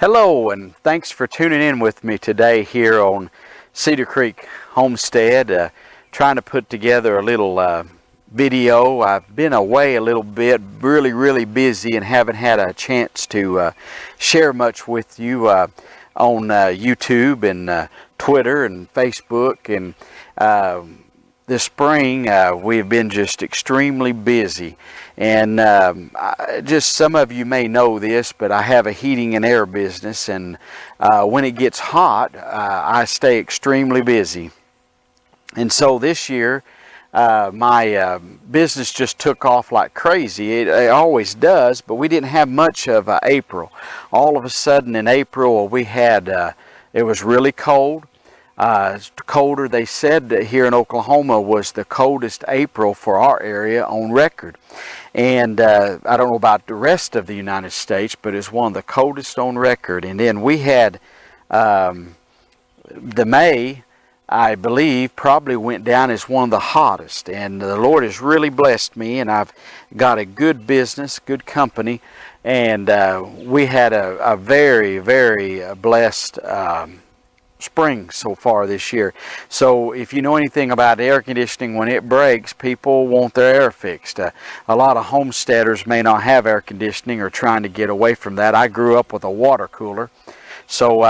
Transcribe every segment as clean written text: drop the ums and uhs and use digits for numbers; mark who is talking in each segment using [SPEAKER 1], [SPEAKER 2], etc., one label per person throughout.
[SPEAKER 1] Hello, and thanks for tuning in with me today here on Cedar Creek Homestead. Trying to put together a little video. I've been away a little bit, really busy, and haven't had a chance to share much with you on YouTube and Twitter and Facebook. And this spring we've been just extremely busy. And just some of you may know this, but I have a heating and air business, and when it gets hot, I stay extremely busy. And so this year, my business just took off like crazy. It always does, but we didn't have much of April. All of a sudden in April, we had, it was really cold. Colder, they said that here in Oklahoma was the coldest April for our area on record. And I don't know about the rest of the United States, but it's one of the coldest on record. And then we had the May, I believe, probably went down as one of the hottest. And the Lord has really blessed me, and I've got a good business, good company, and we had a very blessed spring so far this year. So if you know anything about air conditioning, when it breaks, people want their air fixed. A lot of homesteaders may not have air conditioning or trying to get away from that. I grew up with a water cooler, so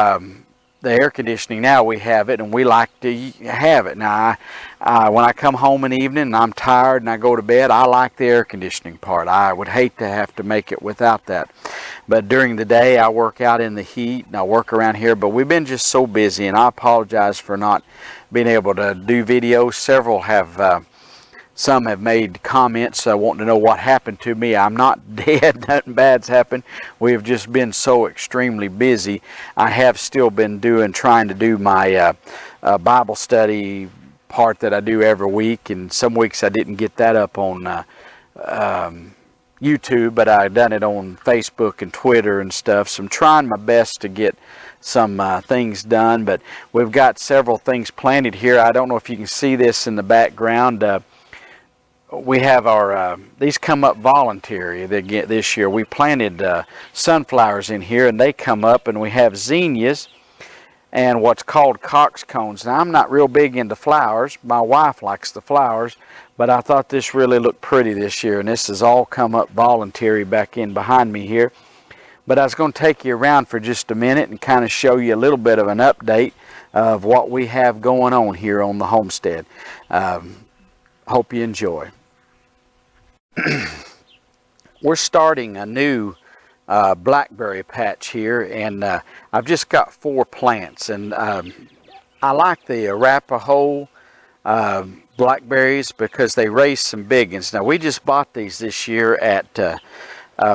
[SPEAKER 1] the air conditioning now we have it, and we like to have it. Now when I come home in the evening and I'm tired and I go to bed, I like the air conditioning part. I would hate to have to make it without that. But during the day I work out in the heat and I work around here. But we've been just so busy, and I apologize for not being able to do videos. Several have some have made comments wanting to know what happened to me. I'm not dead. Nothing bad's happened. We've just been so extremely busy. I have still been trying to do my Bible study part that I do every week, and some weeks I didn't get that up on YouTube, but I've done it on Facebook and Twitter and stuff. So I'm trying my best to get some things done, but we've got several things planted here. I don't know if you can see this in the background. We have our, these come up voluntary this year. We planted sunflowers in here, and they come up, and we have zinnias and what's called coxcombs. Now, I'm not real big into flowers. My wife likes the flowers, but I thought this really looked pretty this year, and this has all come up voluntary back in behind me here. But I was going to take you around for just a minute and kind of show you a little bit of an update of what we have going on here on the homestead. Hope you enjoy. We're starting a new blackberry patch here, and I've just got 4 plants, and I like the Arapaho blackberries because they raise some big ones. Now, we just bought these this year at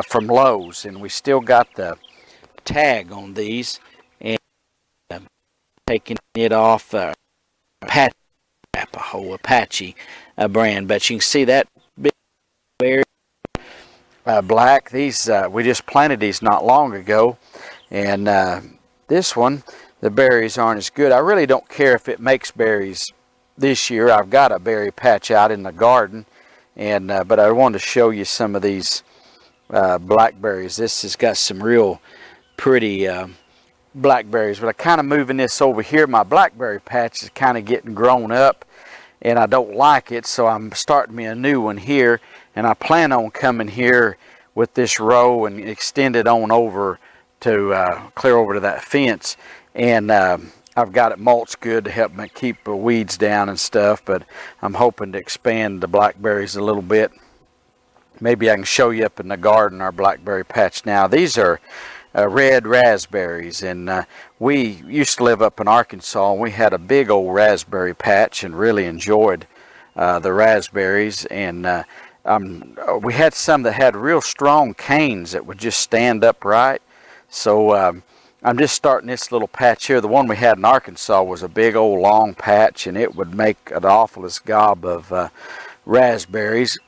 [SPEAKER 1] from Lowe's, and we still got the tag on these, and taking it off Apache brand. But you can see that big berry black. These we just planted these not long ago, and this one, the berries aren't as good. I really don't care if it makes berries this year. I've got a berry patch out in the garden, and but I wanted to show you some of these blackberries. This has got some real pretty blackberries, but I'm kind of moving this over here. My blackberry patch is kind of getting grown up, and I don't like it, so I'm starting me a new one here, and I plan on coming here with this row and extend it on over to clear over to that fence. And I've got it mulched good to help me keep the weeds down and stuff, but I'm hoping to expand the blackberries a little bit. Maybe I can show you up in the garden our blackberry patch now. These are red raspberries, and we used to live up in Arkansas, and we had a big old raspberry patch and really enjoyed the raspberries. And we had some that had real strong canes that would just stand upright. So I'm just starting this little patch here. The one we had in Arkansas was a big old long patch, and it would make an awfulest gob of raspberries.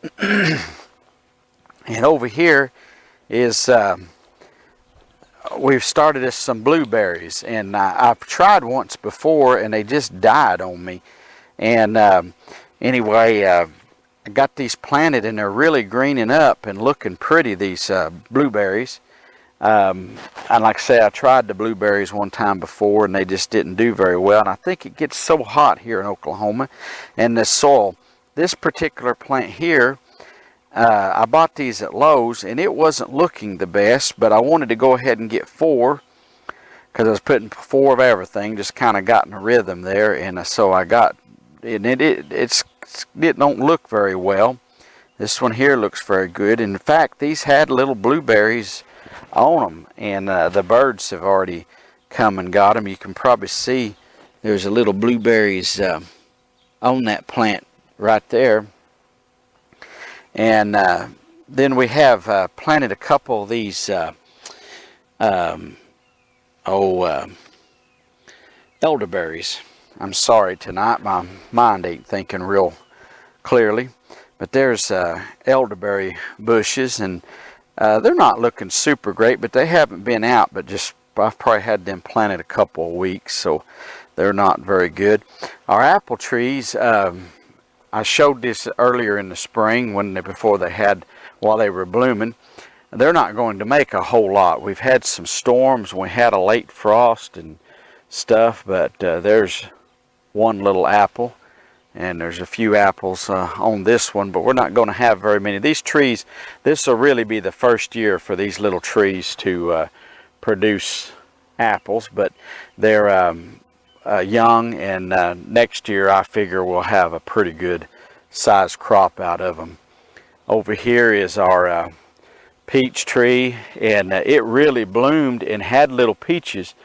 [SPEAKER 1] And over here is we've started us some blueberries, and I've tried once before and they just died on me. And anyway, I got these planted, and they're really greening up and looking pretty, these blueberries. And like I say, I tried the blueberries one time before, and they just didn't do very well. And I think it gets so hot here in Oklahoma, and the soil. This particular plant here, I bought these at Lowe's, and it wasn't looking the best, but I wanted to go ahead and get 4, because I was putting 4 of everything, just kind of got in a rhythm there, and so I got, and it don't look very well. This one here looks very good. In fact, these had little blueberries on them, and the birds have already come and got them. You can probably see there's a little blueberries on that plant right there. And then we have planted a couple of these elderberries. I'm sorry tonight, my mind ain't thinking real clearly. But there's elderberry bushes, and they're not looking super great, but they haven't been out, but just I've probably had them planted a couple of weeks, so they're not very good. Our apple trees, I showed this earlier in the spring while they were blooming. They're not going to make a whole lot. We've had some storms, we had a late frost and stuff, but there's one little apple. And there's a few apples on this one, but we're not going to have very many. These trees, this will really be the first year for these little trees to produce apples, but they're young, and next year I figure we'll have a pretty good sized crop out of them. Over here is our peach tree, and it really bloomed and had little peaches,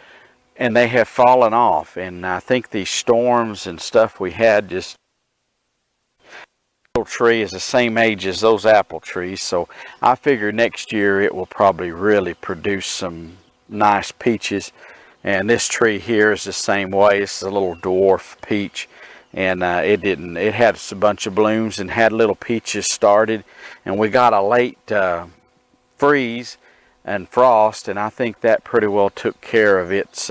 [SPEAKER 1] and they have fallen off. And I think these storms and stuff we had just, tree is the same age as those apple trees, so I figure next year it will probably really produce some nice peaches. And this tree here is the same way. This is a little dwarf peach, and it had a bunch of blooms and had little peaches started, and we got a late freeze and frost, and I think that pretty well took care of its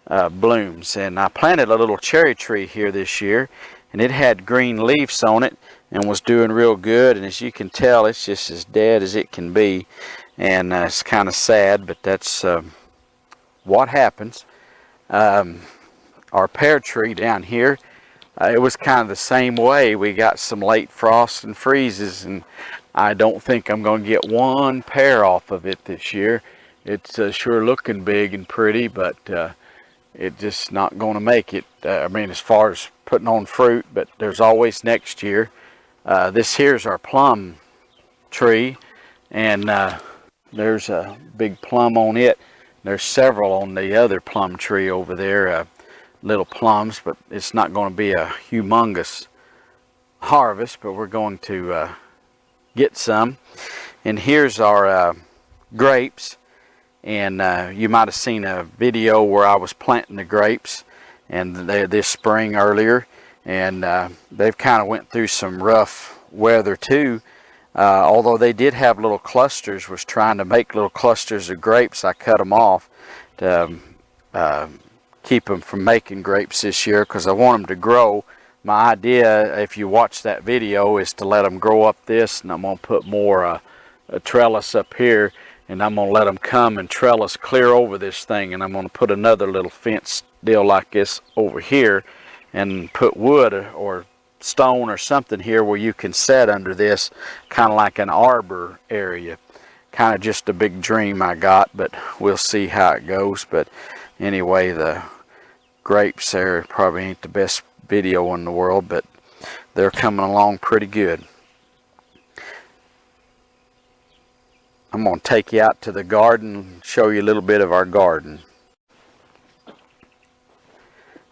[SPEAKER 1] blooms. And I planted a little cherry tree here this year, and it had green leaves on it and was doing real good, and as you can tell, it's just as dead as it can be, and it's kind of sad, but that's what happens. Our pear tree down here, it was kind of the same way. We got some late frosts and freezes, and I don't think I'm going to get one pear off of it this year. It's sure looking big and pretty, but it's just not going to make it. I mean, as far as putting on fruit, but there's always next year. This here's our plum tree, and there's a big plum on it. There's several on the other plum tree over there, little plums, but it's not going to be a humongous harvest, but we're going to get some. And here's our grapes, and you might have seen a video where I was planting the grapes and this spring earlier, and they've kind of went through some rough weather too. Although they did have little clusters, was trying to make little clusters of grapes. I cut them off to keep them from making grapes this year, because I want them to grow. My idea, if you watch that video, is to let them grow up this, and I'm going to put more a trellis up here, and I'm going to let them come and trellis clear over this thing, and I'm going to put another little fence deal like this over here and put wood or stone or something here where you can set under this, kind of like an arbor area. Kind of just a big dream I got, but we'll see how it goes. But anyway, the grapes there probably ain't the best video in the world, but they're coming along pretty good. I'm going to take you out to the garden and show you a little bit of our garden.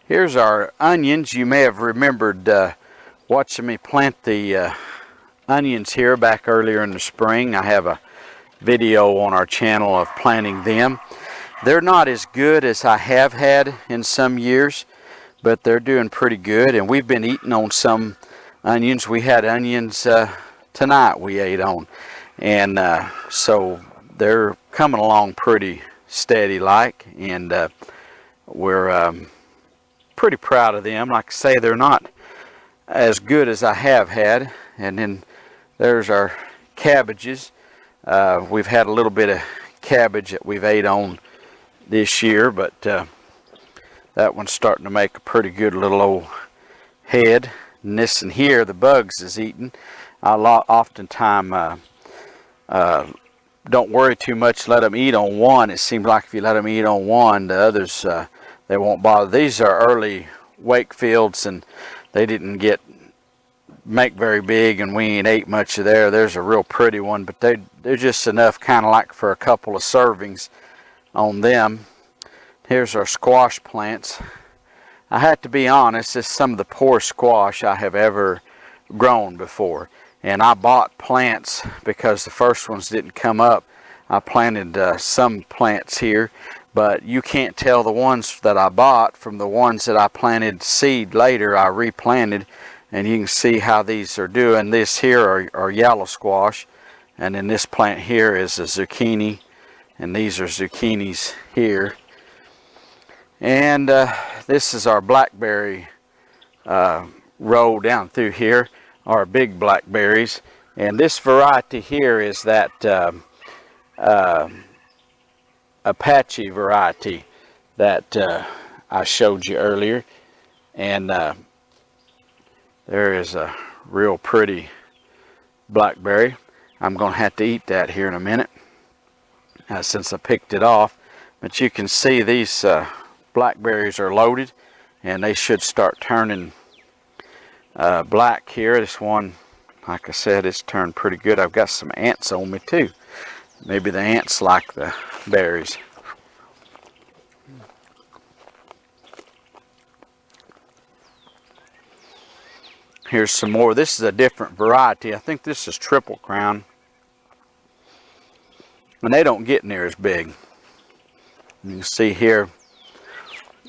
[SPEAKER 1] Here's our onions. You may have remembered watching me plant the onions here back earlier in the spring. I have a video on our channel of planting them. They're not as good as I have had in some years, but they're doing pretty good, and we've been eating on some onions. We had onions tonight we ate on, and so they're coming along pretty steady like, and we're pretty proud of them. Like I say, they're not as good as I have had. And then there's our cabbages. We've had a little bit of cabbage that we've ate on this year, but that one's starting to make a pretty good little old head. And this in here, the bugs is eating. I oftentimes don't worry too much, let them eat on one. It seems like if you let them eat on one, the others, they won't bother. These are early Wakefields, and they didn't make very big, and we ain't ate much of there. There's a real pretty one, but they're just enough kind of like for a couple of servings on them. Here's our squash plants. I have to be honest, it's some of the poorest squash I have ever grown before. And I bought plants because the first ones didn't come up. I planted some plants here, but you can't tell the ones that I bought from the ones that I planted seed later. I replanted, and you can see how these are doing. This here are yellow squash, and then this plant here is a zucchini, and these are zucchinis here. And this is our blackberry row down through here, our big blackberries. And this variety here is that Apache variety that I showed you earlier. And there is a real pretty blackberry. I'm going to have to eat that here in a minute since I picked it off. But you can see these blackberries are loaded, and they should start turning black here. This one, like I said, it's turned pretty good. I've got some ants on me too. Maybe the ants like the berries. Here's some more. This is a different variety. I think this is Triple Crown, and they don't get near as big. You can see here,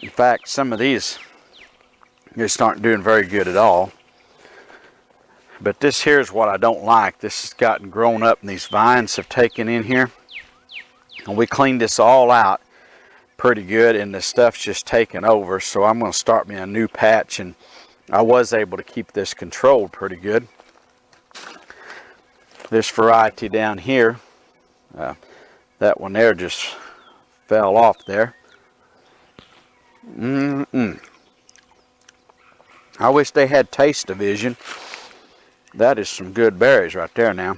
[SPEAKER 1] in fact, some of these just aren't doing very good at all. But this here is what I don't like. This has gotten grown up, and these vines have taken in here. And we cleaned this all out pretty good, and the stuff's just taken over. So I'm going to start me a new patch, and I was able to keep this controlled pretty good. This variety down here, that one there just fell off there. I wish they had taste division. That is some good berries right there now.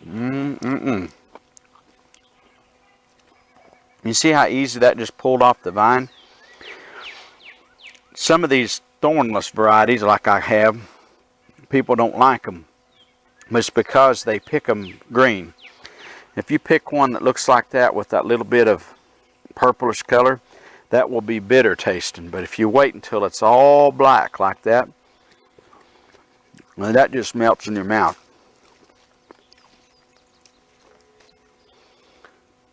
[SPEAKER 1] You see how easy that just pulled off the vine? Some of these thornless varieties, like I have, people don't like them. But it's because they pick them green. If you pick one that looks like that with that little bit of purplish color, that will be bitter tasting. But if you wait until it's all black like that, well, that just melts in your mouth.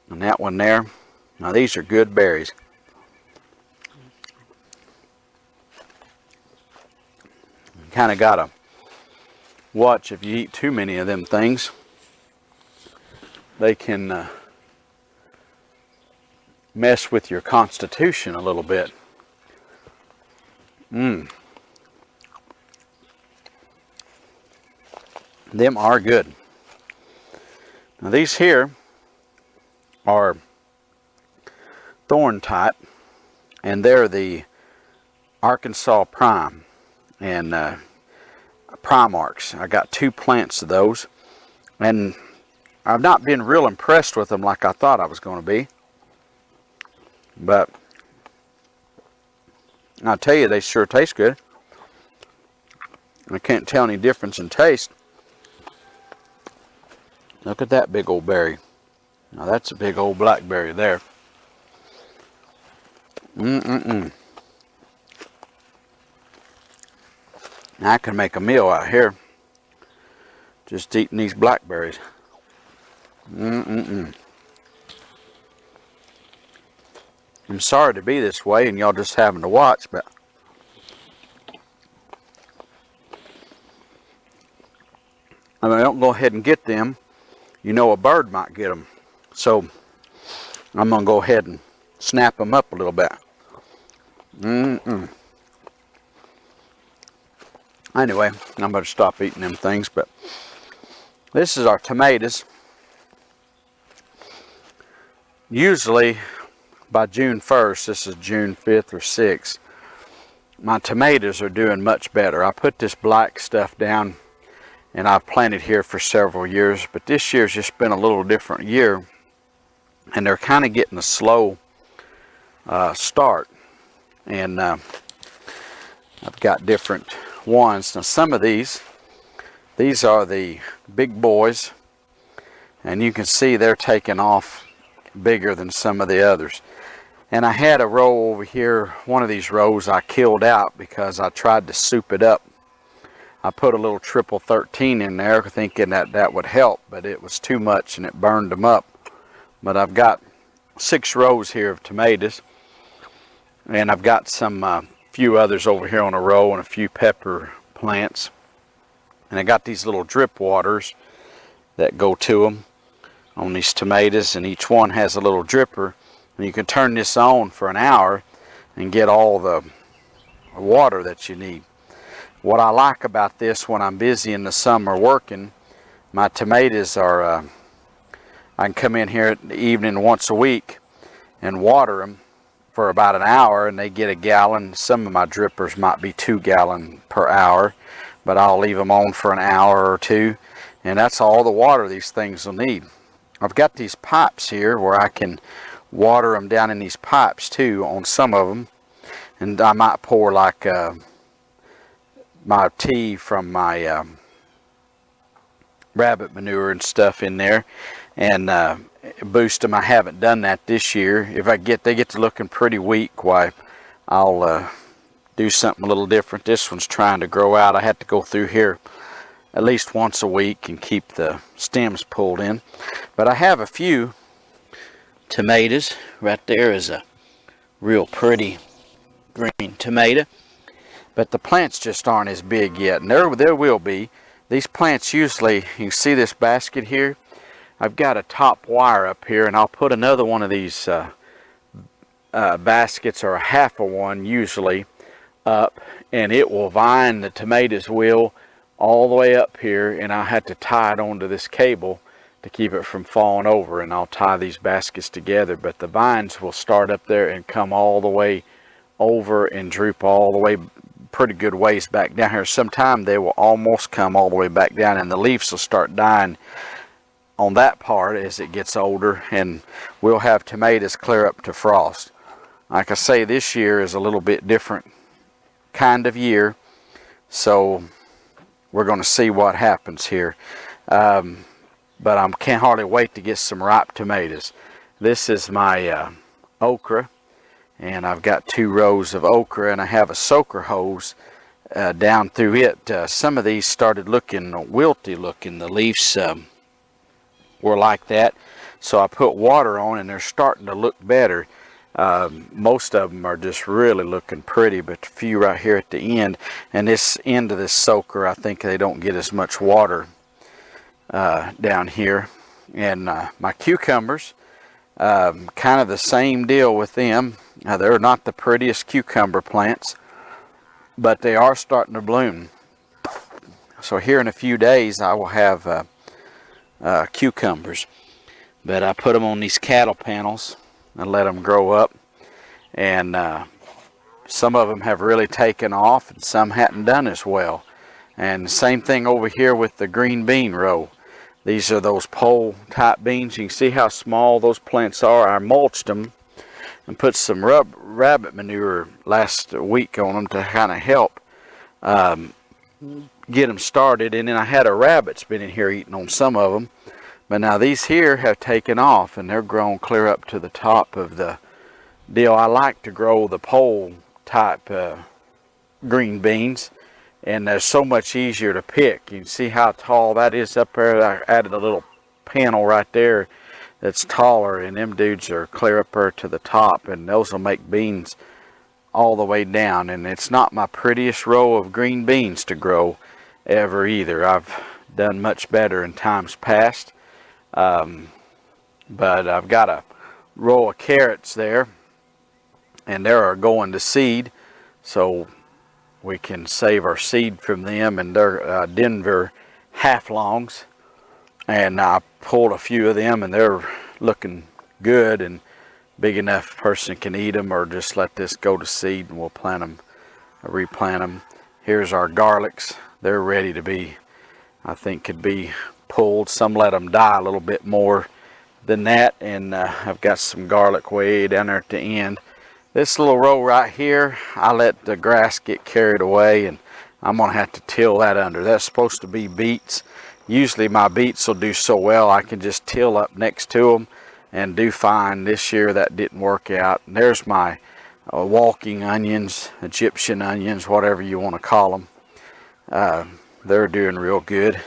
[SPEAKER 1] And that one there, now these are good berries. You kind of gotta watch if you eat too many of them things. They can mess with your constitution a little bit. Them are good. Now these here are thorn type, and they're the Arkansas Prime and Primarchs. I got 2 plants of those, and I've not been real impressed with them like I thought I was going to be. But I'll tell you, they sure taste good. I can't tell any difference in taste. Look at that big old berry. Now that's a big old blackberry there. Now I can make a meal out here just eating these blackberries. I'm sorry to be this way and y'all just having to watch, but if I don't go ahead and get them, you know a bird might get them. So I'm going to go ahead and snap them up a little bit. Anyway, I'm going to stop eating them things, but this is our tomatoes. usually by June 1st, this is June 5th or 6th, my tomatoes are doing much better. I put this black stuff down and I've planted here for several years, but this year's just been a little different year, and they're kind of getting a slow start. And I've got different ones. Now some of these are the big boys, and you can see they're taking off bigger than some of the others. And I had a row over here, one of these rows I killed out because I tried to soup it up. I put a little triple 13 in there thinking that that would help, but it was too much and it burned them up. But I've got 6 rows here of tomatoes, and I've got some few others over here on a row and a few pepper plants. And I got these little drip waters that go to them on these tomatoes, and each one has a little dripper, and you can turn this on for an hour and get all the water that you need. What I like about this when I'm busy in the summer working, my tomatoes are, I can come in here in the evening once a week and water them for about an hour, and they get a gallon. Some of my drippers might be 2 gallons per hour, but I'll leave them on for an hour or two, and that's all the water these things will need. I've got these pipes here where I can water them down in these pipes too on some of them, and I might pour like my tea from my rabbit manure and stuff in there and boost them. I haven't done that this year. If they get to looking pretty weak, why I'll do something a little different. This one's trying to grow out. I have to go through here at least once a week and keep the stems pulled in. But I have a few tomatoes. Right there is a real pretty green tomato, but the plants just aren't as big yet, and there will be. These plants usually, you see this basket here, I've got a top wire up here, and I'll put another one of these baskets, or a half of one usually, up, and it will vine, the tomatoes will, all the way up here, and I have to tie it onto this cable to keep it from falling over, and I'll tie these baskets together. But the vines will start up there and come all the way over and droop all the way pretty good ways back down here. Sometime they will almost come all the way back down, and the leaves will start dying on that part as it gets older, and we'll have tomatoes clear up to frost. Like I say, this year is a little bit different kind of year, so we're going to see what happens here. But I can't hardly wait to get some ripe tomatoes. This is my okra, and I've got 2 rows of okra, and I have a soaker hose down through it. Some of these started looking wilty looking. The leaves were like that, so I put water on, and they're starting to look better. Most of them are just really looking pretty, but a few right here at the end, and this end of this soaker, I think they don't get as much water down here. And my cucumbers, kind of the same deal with them. They're not the prettiest cucumber plants, but they are starting to bloom. So here in a few days I will have cucumbers, but I put them on these cattle panels and let them grow up, and some of them have really taken off, and some hadn't done as well. And the same thing over here with the green bean row. These are those pole type beans. You can see how small those plants are. I mulched them and put some rabbit manure last week on them to kind of help get them started. And then I had a rabbit's been in here eating on some of them. But now these here have taken off, and they're grown clear up to the top of the deal. I like to grow the pole type green beans, and they're so much easier to pick. You can see how tall that is up there. I added a little panel right there that's taller, and them dudes are clear up there to the top, and those will make beans all the way down. And it's not my prettiest row of green beans to grow ever either. I've done much better in times past. But I've got a row of carrots there, and they are going to seed, so we can save our seed from them. And they're Denver half longs, and I pulled a few of them, and they're looking good and big enough a person can eat them, or just let this go to seed and we'll plant them, replant them. Here's our garlics. They're ready to be, I think, could be pulled. Some let them die a little bit more than that, and I've got some garlic way down there at the end. This little row right here, I let the grass get carried away, and I'm gonna have to till that under. That's supposed to be beets. Usually my beets will do so well I can just till up next to them and do fine. This year that didn't work out. And there's my walking onions, Egyptian onions, whatever you want to call them. They're doing real good,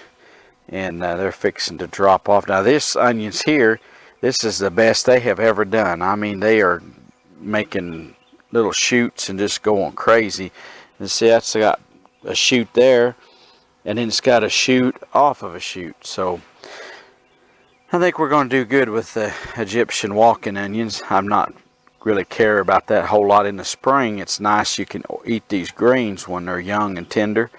[SPEAKER 1] and they're fixing to drop off. Now this onions here, this is the best they have ever done. I mean, they are making little shoots and just going crazy. And see, that's got a shoot there, and then it's got a shoot off of a shoot. So I think we're going to do good with the Egyptian walking onions. I'm not really care about that whole lot in the spring. It's nice you can eat these greens when they're young and tender.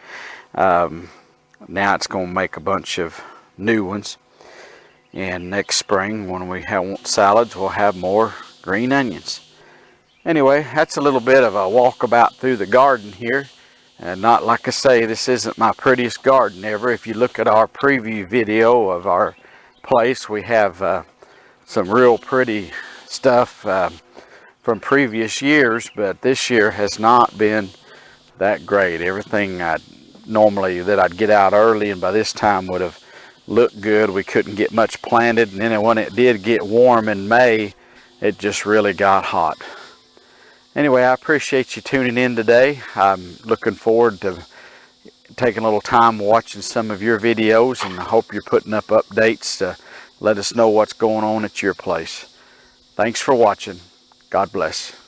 [SPEAKER 1] Now it's going to make a bunch of new ones, and next spring when we want salads, we'll have more green onions. Anyway, that's a little bit of a walkabout through the garden here. And not, like I say, this isn't my prettiest garden ever. If you look at our preview video of our place, we have some real pretty stuff from previous years, but this year has not been that great. Everything normally that I'd get out early and by this time would have looked good, we couldn't get much planted, and then when it did get warm in May, it just really got hot. Anyway, I appreciate you tuning in today. I'm looking forward to taking a little time watching some of your videos, and I hope you're putting up updates to let us know what's going on at your place. Thanks for watching. God bless.